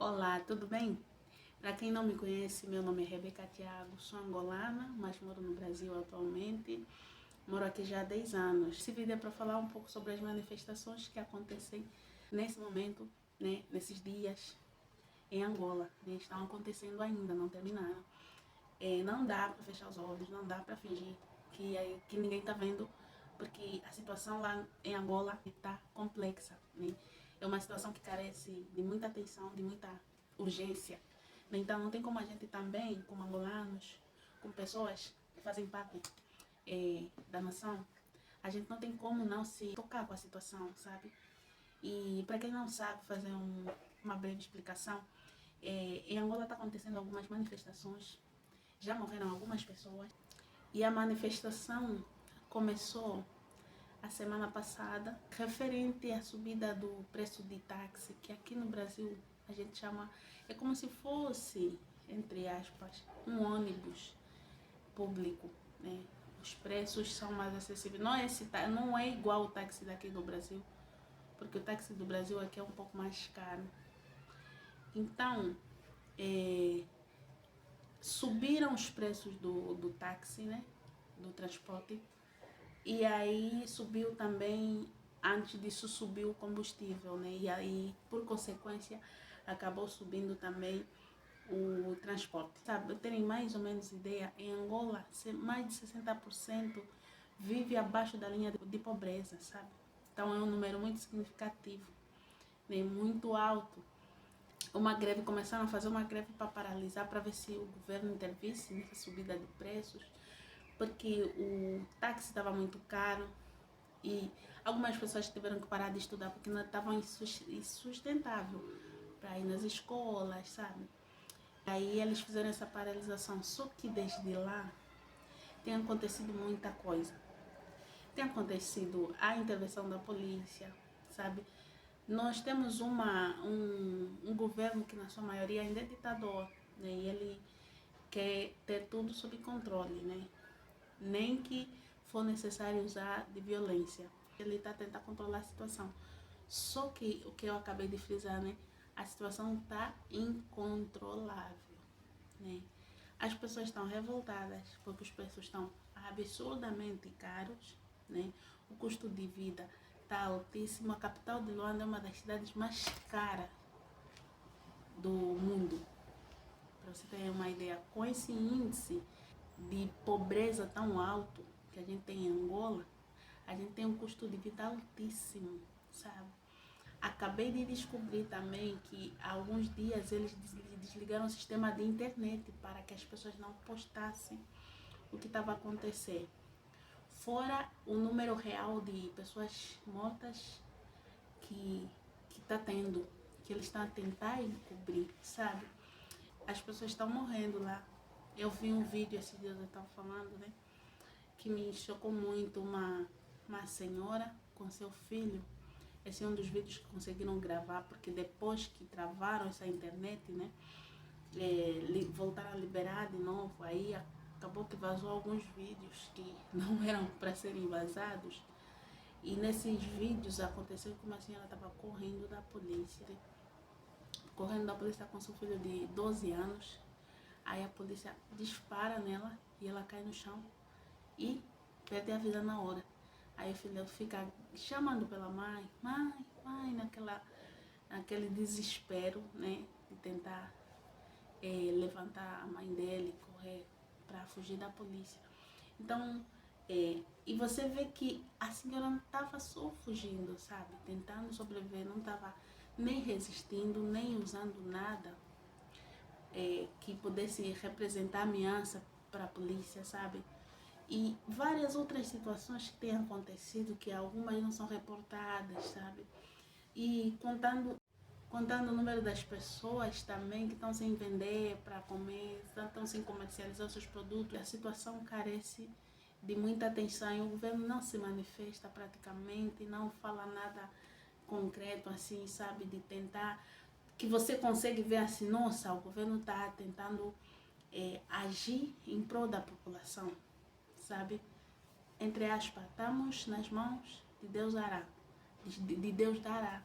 Olá, tudo bem? Para quem não me conhece, meu nome é Rebeca Thiago, sou angolana, mas moro no Brasil atualmente. Moro aqui já há 10 anos. Esse vídeo é para falar um pouco sobre as manifestações que acontecem nesse momento, né, nesses dias em Angola. Né, estão acontecendo ainda, não terminaram. Não dá para fechar os olhos, não dá para fingir que ninguém está vendo, porque a situação lá em Angola está complexa. Né? É uma situação que carece de muita atenção, de muita urgência. Né? Então não tem como a gente também, como angolanos, como pessoas que fazem parte da nação, a gente não tem como não se tocar com a situação, sabe? E para quem não sabe, fazer uma breve explicação, em Angola está acontecendo algumas manifestações, já morreram algumas pessoas, e a manifestação começou a semana passada, referente à subida do preço de táxi, que aqui no Brasil a gente chama, é como se fosse, entre aspas, um ônibus público, né? Os preços são mais acessíveis. Não é igual o táxi daqui do Brasil, porque o táxi do Brasil aqui é um pouco mais caro. Então, subiram os preços do táxi, né? Do transporte. E aí subiu também, antes disso subiu o combustível, né? E aí, por consequência, acabou subindo também o transporte. Sabe, terem mais ou menos ideia, em Angola, mais de 60% vive abaixo da linha de pobreza, sabe? Então é um número muito significativo, né? Muito alto. Começaram a fazer uma greve para paralisar, para ver se o governo intervisse nessa subida de preços, porque o táxi estava muito caro e algumas pessoas tiveram que parar de estudar porque não estavam insustentável para ir nas escolas, sabe? Aí eles fizeram essa paralisação, só que desde lá tem acontecido muita coisa. Tem acontecido a intervenção da polícia, sabe? Nós temos um governo que na sua maioria ainda é ditador, né? E ele quer ter tudo sob controle, né? Nem que for necessário usar de violência. Ele está tentando controlar a situação. Só que o que eu acabei de frisar, né? A situação está incontrolável, né? As pessoas estão revoltadas porque os preços estão absurdamente caros, né? O custo de vida está altíssimo. A capital de Luanda é uma das cidades mais caras do mundo. Para você ter uma ideia, com esse índice de pobreza tão alto que a gente tem em Angola, a gente tem um custo de vida altíssimo, sabe? Acabei de descobrir também que há alguns dias eles desligaram o sistema de internet para que as pessoas não postassem o que estava acontecendo. Fora o número real de pessoas mortas que está tendo, que eles estão a tentar encobrir, sabe? As pessoas estão morrendo lá. Eu vi um vídeo esses dias, eu estava falando, né? Que me chocou muito, uma senhora com seu filho. Esse é um dos vídeos que conseguiram gravar, porque depois que travaram essa internet, né, voltaram a liberar de novo, aí acabou que vazou alguns vídeos que não eram para serem vazados. E nesses vídeos aconteceu que uma senhora estava correndo da polícia com seu filho de 12 anos. Aí a polícia dispara nela e ela cai no chão e perde a vida na hora. Aí o filho fica chamando pela mãe, mãe, naquele desespero, né, de tentar levantar a mãe dele, correr para fugir da polícia. Então, e você vê que a senhora não estava só fugindo, sabe, tentando sobreviver, não estava nem resistindo, nem usando nada que pudesse representar ameaça para a polícia, sabe? E várias outras situações que têm acontecido, que algumas não são reportadas, sabe? E contando o número das pessoas também que estão sem vender para comer, estão sem comercializar os seus produtos, a situação carece de muita atenção e o governo não se manifesta praticamente, não fala nada concreto assim, sabe? De tentar, que você consegue ver assim, nossa, o governo está tentando agir em prol da população, sabe? Entre aspas, estamos nas mãos de Deus dará, de Deus dará.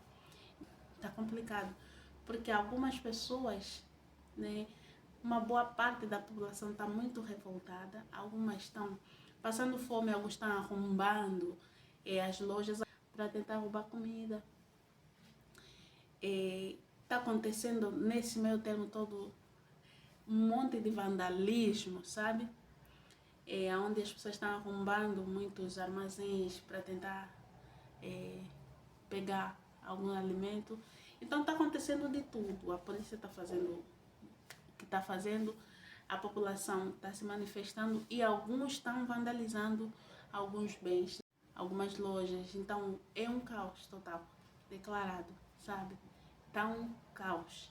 Tá complicado, porque algumas pessoas, né, uma boa parte da população está muito revoltada, algumas estão passando fome, alguns estão arrombando as lojas para tentar roubar comida. Está acontecendo nesse meio termo todo um monte de vandalismo, sabe? Onde as pessoas estão arrombando muitos armazéns para tentar pegar algum alimento. Então está acontecendo de tudo. A polícia está fazendo o que está fazendo, a população está se manifestando e alguns estão vandalizando alguns bens, algumas lojas. Então é um caos total, declarado, sabe? Está um caos.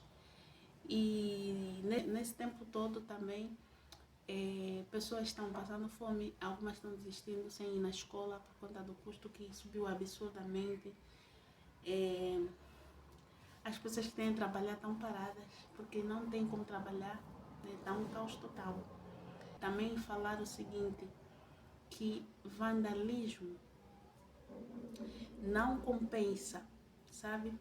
E nesse tempo todo também pessoas estão passando fome, algumas estão desistindo sem ir na escola por conta do custo que subiu absurdamente. As pessoas que têm que trabalhar estão paradas porque não tem como trabalhar, está um caos total. Também falar o seguinte, que vandalismo não compensa, sabe?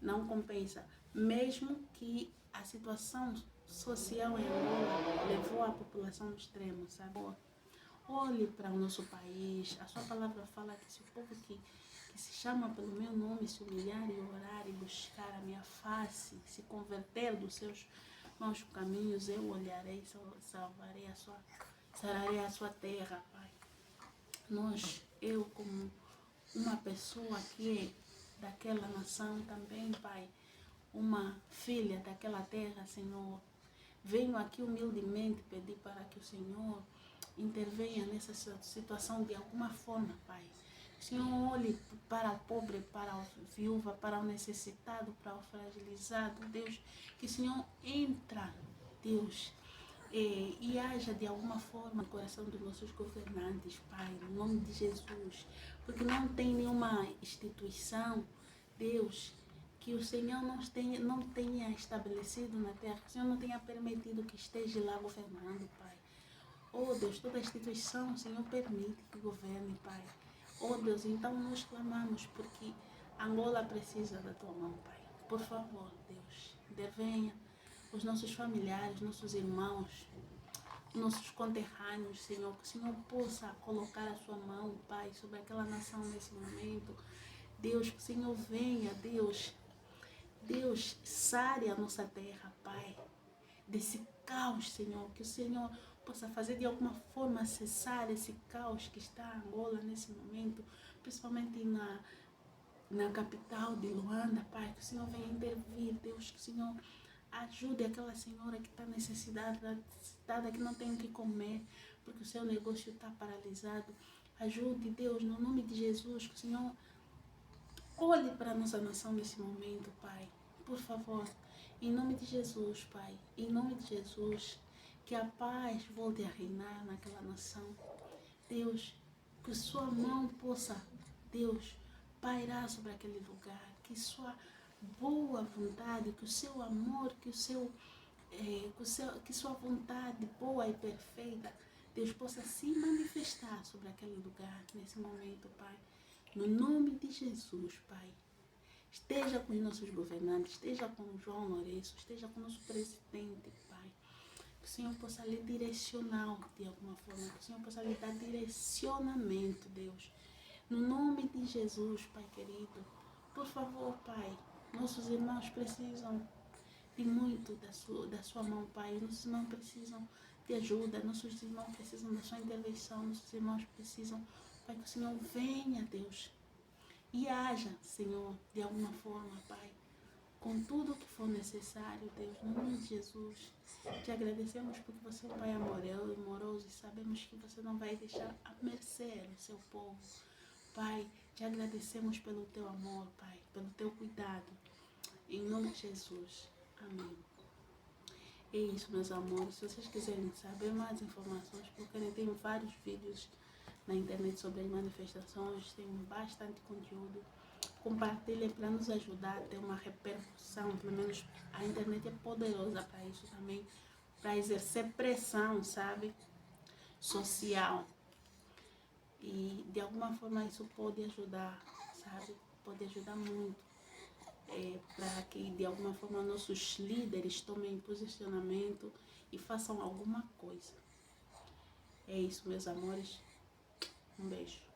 Não compensa. Mesmo que a situação social em Angola levou a população ao extremo, sabe? Olhe para o nosso país. A sua palavra fala que se o povo que se chama pelo meu nome se humilhar e orar e buscar a minha face, se converter dos seus maus caminhos, eu olharei, sararei a sua terra, Pai. Eu como uma pessoa que é daquela nação também, Pai, uma filha daquela terra, Senhor, venho aqui humildemente pedir para que o Senhor intervenha nessa situação de alguma forma, Pai. Que o Senhor olhe para o pobre, para a viúva, para o necessitado, para o fragilizado, Deus. Que o Senhor entra, Deus, e haja de alguma forma no coração dos nossos governantes, Pai, no nome de Jesus. Porque não tem nenhuma instituição, Deus, que o Senhor não tenha estabelecido na terra, que o Senhor não tenha permitido que esteja lá governando, Pai. Oh Deus, toda instituição, o Senhor permite que governe, Pai. Oh Deus, então nós clamamos porque Angola precisa da tua mão, Pai. Por favor, Deus, intervenha os nossos familiares, nossos irmãos, nossos conterrâneos, Senhor, que o Senhor possa colocar a sua mão, Pai, sobre aquela nação nesse momento. Deus, que o Senhor venha, Deus, sare a nossa terra, Pai, desse caos, Senhor, que o Senhor possa fazer de alguma forma cessar esse caos que está em Angola nesse momento, principalmente na capital de Luanda, Pai, que o Senhor venha intervir, Deus, que o Senhor ajude aquela senhora que está necessitada, que não tem o que comer, porque o seu negócio está paralisado. Ajude, Deus, no nome de Jesus, que o Senhor olhe para a nossa nação nesse momento, Pai. Por favor, em nome de Jesus, Pai, em nome de Jesus, que a paz volte a reinar naquela nação. Deus, que sua mão possa, Deus, pairar sobre aquele lugar, que sua boa vontade, que o seu amor, que sua vontade boa e perfeita, Deus, possa se manifestar sobre aquele lugar nesse momento, Pai. No nome de Jesus, Pai. Esteja com os nossos governantes, esteja com o João Lourenço, esteja com o nosso presidente, Pai. Que o Senhor possa lhe direcionar de alguma forma, que o Senhor possa lhe dar direcionamento, Deus. No nome de Jesus, Pai querido, por favor, Pai, nossos irmãos precisam de muito da sua mão, Pai. Nossos irmãos precisam de ajuda, nossos irmãos precisam da sua intervenção, nossos irmãos precisam, Pai, que o Senhor venha, Deus, e haja, Senhor, de alguma forma, Pai, com tudo o que for necessário, Deus, no nome de Jesus. Te agradecemos porque você é um Pai amoroso e sabemos que você não vai deixar a mercê o seu povo. Pai, te agradecemos pelo teu amor, Pai, pelo teu cuidado. Em nome de Jesus. Amém. É isso, meus amores. Se vocês quiserem saber mais informações, procurem, tem vários vídeos na internet sobre as manifestações, tem bastante conteúdo. Compartilhem para nos ajudar a ter uma repercussão, pelo menos a internet é poderosa para isso também, para exercer pressão, sabe, social. E de alguma forma isso pode ajudar, sabe, pode ajudar muito. para que de alguma forma nossos líderes tomem posicionamento e façam alguma coisa. É isso, meus amores. Um beijo.